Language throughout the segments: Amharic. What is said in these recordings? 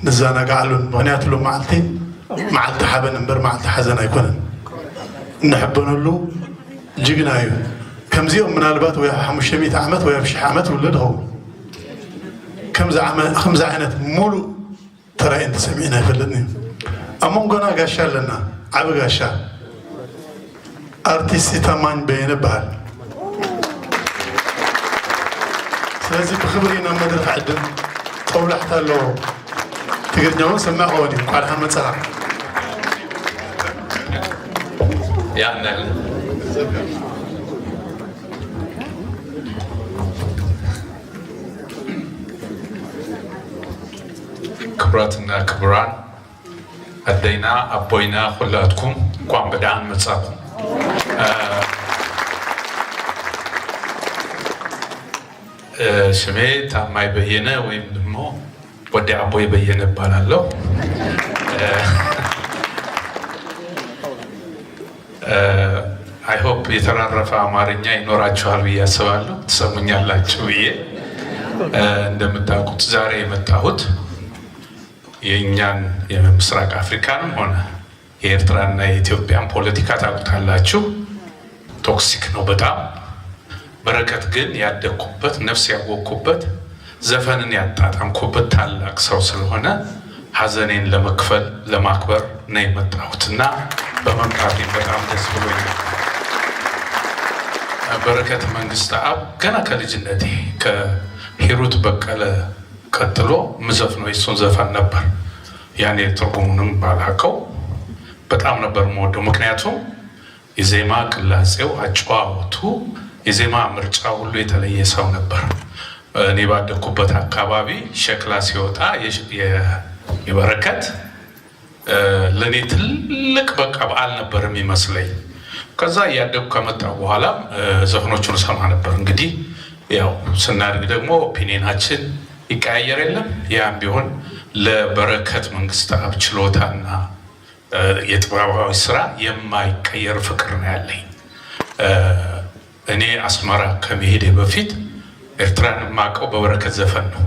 نزانا قالوا مغنيات له معلت حبن امبر معلت حزن يكونن نحبنا له جيجنايو كم زيهم من البات ويا 500 عامات ويا بشي عامات ولده كم زعمة 5 عينات مولو ترى انت سمعنا فلدني امون قنا قاشا لنا عبا قاشا ارتيستي تامان بين بحال سلازي بخبرينا مدرك عدن طولة حتى لو تقدرون سمعوني قال حمد صلاح يعني كبراتنا كبران أدينا أبوينا خلاتكم قام بدعم متصاكم سميت ما يبينه وين دمو ودي أبوي يبينه بالله I hope የተራረፈ አማርኛ ይኖራችኋል ብዬ አስባለሁ ትሰሙኛላችሁ ብዬ እንደምታውቁት ዛሬ የመጣሁት የኛን የምስራቅ አፍሪካንም ሆነ የኤርትራና የኢትዮጵያን ፖለቲካ ታውቁታላችሁ ቶክሲክ ነው በጣም በረከት ግን ያደኩበት ነፍስ ያወቅኩበት ዘፈንን ያጣጣምኩበት ታላቅ ሰው ስለሆነ ሐዘኔን ለመክፈል ለማክበር ነው የመጣሁትና በመምጣቴ በጣም ደስ ብሎኛል በረከት መንግስት አብ ገና ከልጅነቴ ከሂሩት በቀለ ቀጥሎ ምዘፍነው የሱን ዘፈን ነበር ያኔ ትርጉሙንም ባላቀው በጣም ነበር የምወደው ምክንያቱም የዜማ ቅላጼው አጫዋወቱ የዜማ ምርጫ ሁሉ የተለየ ሰው ነበር እኔ ባደኩበት አካባቢ ሸክላ ሲወጣ የበረከት ለኔ ትልቅ በቃ በዓል ነበር የሚመስለኝ ከዛ ያደኩ ከመጣሁ በኋላ ዘፈኖቹን ሰማ ነበር እንግዲህ ያው ስናድግ ደግሞ ኦፒኒየናችን ይቀያየር የለም ያም ቢሆን ለበረከት መንግስት አብ ችሎታና የጥበባዊ ስራ የማይቀየር ፍቅር ነው ያለኝ እኔ አስመራ ከመሄዴ በፊት ኤርትራን ማቀው በበረከት ዘፈን ነው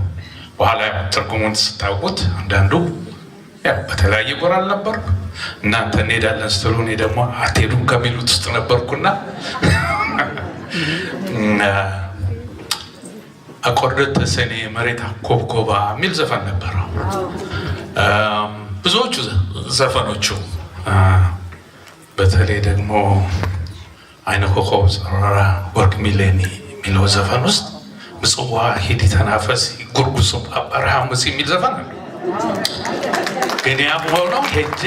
በኋላ ትርጉሙን ስታውቁት አንዳንዱ ያው በተለያየ ጎራ ነበር እናንተ እንሄዳለን ስትሉ እኔ ደግሞ አትሄዱም ከሚሉት ውስጥ ነበርኩና አቆርደት ሰኔ መሬት ኮብኮባ የሚል ዘፈን ነበር ብዙዎቹ ዘፈኖቹ በተለይ ደግሞ አይነ ኮኮብ ጸረራ ወርቅ ሚሌኒ የሚለው ዘፈን ውስጥ ምጽዋ ሂድ ተናፈስ ጉርጉሱ አብርሃም የሚል ዘፈን አለ ግን ያም ሆኖ ሄጄ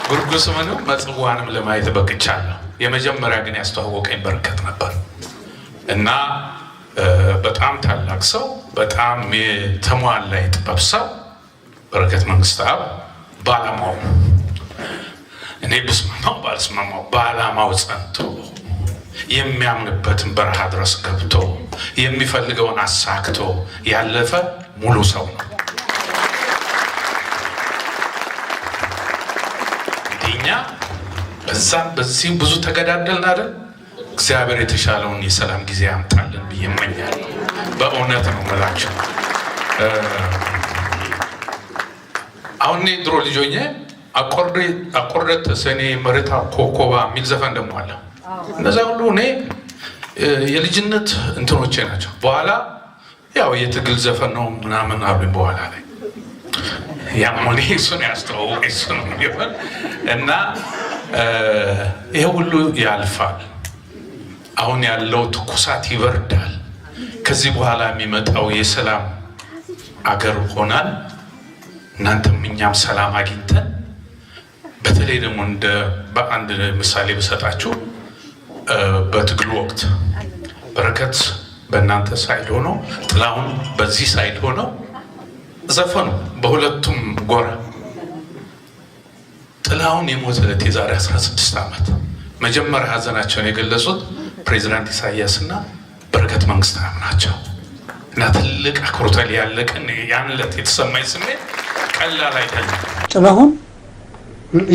ጉርጉሱ ምንም መጽዋንም ለማየት በቅቻለሁ የመጀመሪያ ግን ያስተዋወቀኝ በረከት ነበር እና በጣም ታላቅ ሰው በጣም የተሟላ የጥበብ ሰው በረከት መንግስት አብ ባላማው እኔ ብስማማው ባልስማማው ባላማው ጸንቶ የሚያምንበትን በረሃ ድረስ ገብቶ የሚፈልገውን አሳክቶ ያለፈ ሙሉ ሰው ነው እኛ በዛም በዚህ ብዙ ተገዳደልን አይደል እግዚአብሔር የተሻለውን የሰላም ጊዜ ያምጣልን ብዬ እመኛለሁ በእውነት ነው የምላችሁ አሁን ድሮ ልጆኜ አቆርደት ሰኔ መሬታ ኮኮባ የሚል ዘፈን ደግሞ አለ እነዛ ሁሉ እኔ የልጅነት እንትኖቼ ናቸው በኋላ ያው የትግል ዘፈን ነው ምናምን አሉኝ በኋላ ላይ ያሞኔ እሱን ያስተዋወቀ እሱ ነው የሚሆን እና ይሄ ሁሉ ያልፋል አሁን ያለው ትኩሳት ይበርዳል ከዚህ በኋላ የሚመጣው የሰላም አገር ሆናል እናንተም እኛም ሰላም አግኝተን በተለይ ደግሞ እንደ በአንድ ምሳሌ በሰጣችሁ በትግሉ ወቅት በረከት በእናንተ ሳይድ ሆኖ ጥላሁን በዚህ ሳይድ ሆኖ ዘፈኑ በሁለቱም ጎራ ጥላሁን የሞተለት የዛሬ 16 ዓመት መጀመሪያ ሀዘናቸውን የገለጹት ፕሬዝዳንት ኢሳያስና በረከት መንግስት አብ ናቸው እና ትልቅ አክብሮታል ያለቀን ያንለት የተሰማኝ ስሜት ቀላል አይደለም ጥላሁን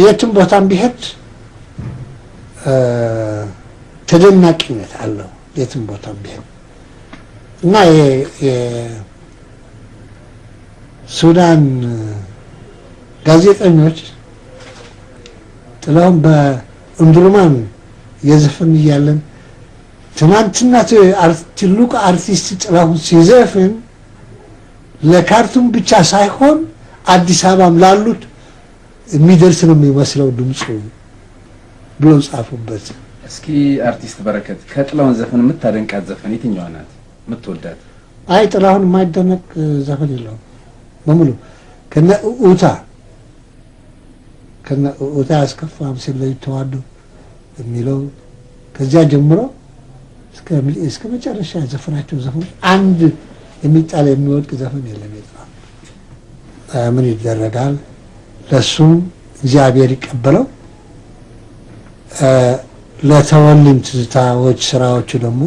የትም ቦታም ቢሄድ ተደናቂነት አለው የትም ቦታም ቢሄድ እና ሱዳን ጋዜጠኞች ጥላሁን በእንዱርማን የዘፈን እያለን ትናንትና ትልቁ አርቲስት ጥላሁን ሲዘፍን ለካርቱም ብቻ ሳይሆን አዲስ አበባም ላሉት የሚደርስ ነው የሚመስለው ድምፁ ብለው ጻፉበት። እስኪ አርቲስት በረከት ከጥላሁን ዘፈን የምታደንቃት ዘፈን የትኛዋ ናት የምትወዳት? አይ ጥላሁን የማይደነቅ ዘፈን የለውም በሙሉ ከነ ኡታ ያስከፋም ሲለይ ተዋዱ የሚለው ከዚያ ጀምሮ እስከ መጨረሻ ዘፈናቸው ዘፈን አንድ የሚጣል የሚወድቅ ዘፈን የለም። ምን ይደረጋል? ለሱም እግዚአብሔር ይቀበለው። ለተወልም ትዝታዎች ስራዎቹ ደግሞ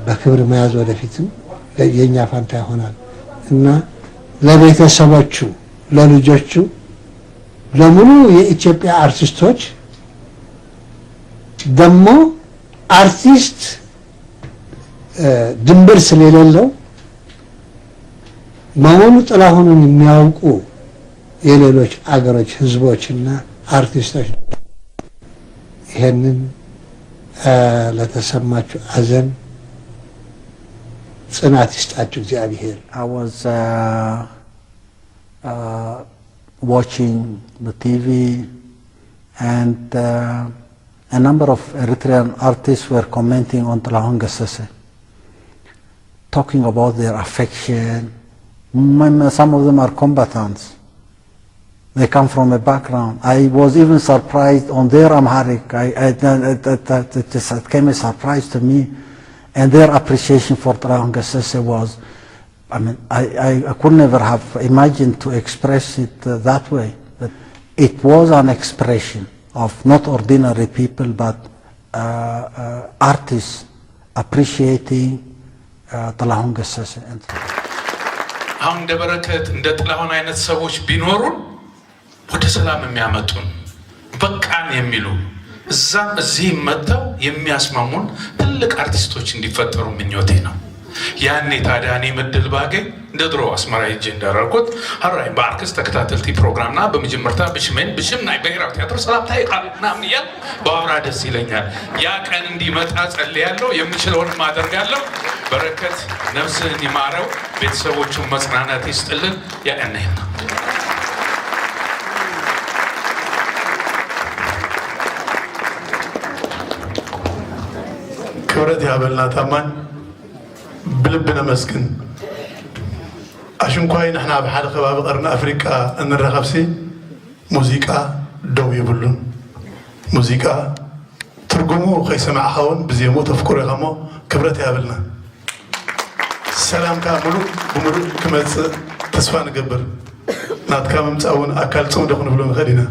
በክብር መያዝ ወደፊትም የኛ ፋንታ ይሆናል እና ለቤተሰቦቹ፣ ለልጆቹ፣ ለሙሉ የኢትዮጵያ አርቲስቶች ደግሞ አርቲስት ድንበር ስለሌለው መሆኑ ጥላሁንን የሚያውቁ የሌሎች አገሮች ህዝቦችና አርቲስቶች ይሄንን ለተሰማችሁ አዘን ጽናት ይስጣችሁ እግዚአብሔር። I was watching the TV and a number of Eritrean artists were commenting on Tilahun Gassese, talking about their affection. Some of them are combatants. They come from a background. I was even surprised on their Amharic. It came a surprise to me. And their appreciation for Tilahun Gassese was, I mean, I could never have imagined to express it that way. But it was an expression of not ordinary people, but artists appreciating Tilahun Gassese. አሁን እንደ በረከት እንደ ጥላሁን አይነት ሰዎች ቢኖሩን ወደ ሰላም የሚያመጡን በቃን የሚሉ እዛም እዚህም መጥተው የሚያስማሙን ትልቅ አርቲስቶች እንዲፈጠሩ ምኞቴ ነው። ያኔ ታዲያ እኔ ምድል ባገኝ እንደ ድሮ አስመራ ሄጄ እንዳደረኩት ሀራይ በአርክስ ተከታተልቲ ፕሮግራምና በመጀመርታ ብሽመን ብሽምናይ ብሔራዊ ቲያትር ሰላምታ ይቃል ምናምን እያል በአብራ ደስ ይለኛል። ያ ቀን እንዲመጣ ጸልያለሁ። የምችለውንም አደርጋለሁ። በረከት ነፍስህን ይማረው፣ ቤተሰቦቹን መጽናናት ይስጥልን። ያእነህ ነው ክብረት ያበልና ታማኝ بلبنا مسكن عشان كوي نحن بحال خباب قرن أفريقيا نرخبسي موسيقى دو يبلون موسيقى ترجمو خي سمع هون بزيمو تفكر يغمو كبرت يابلنا سلام كاملو بمرو كما تسفان قبر نات كامل تساون أكل تصون دخون بلون خلينا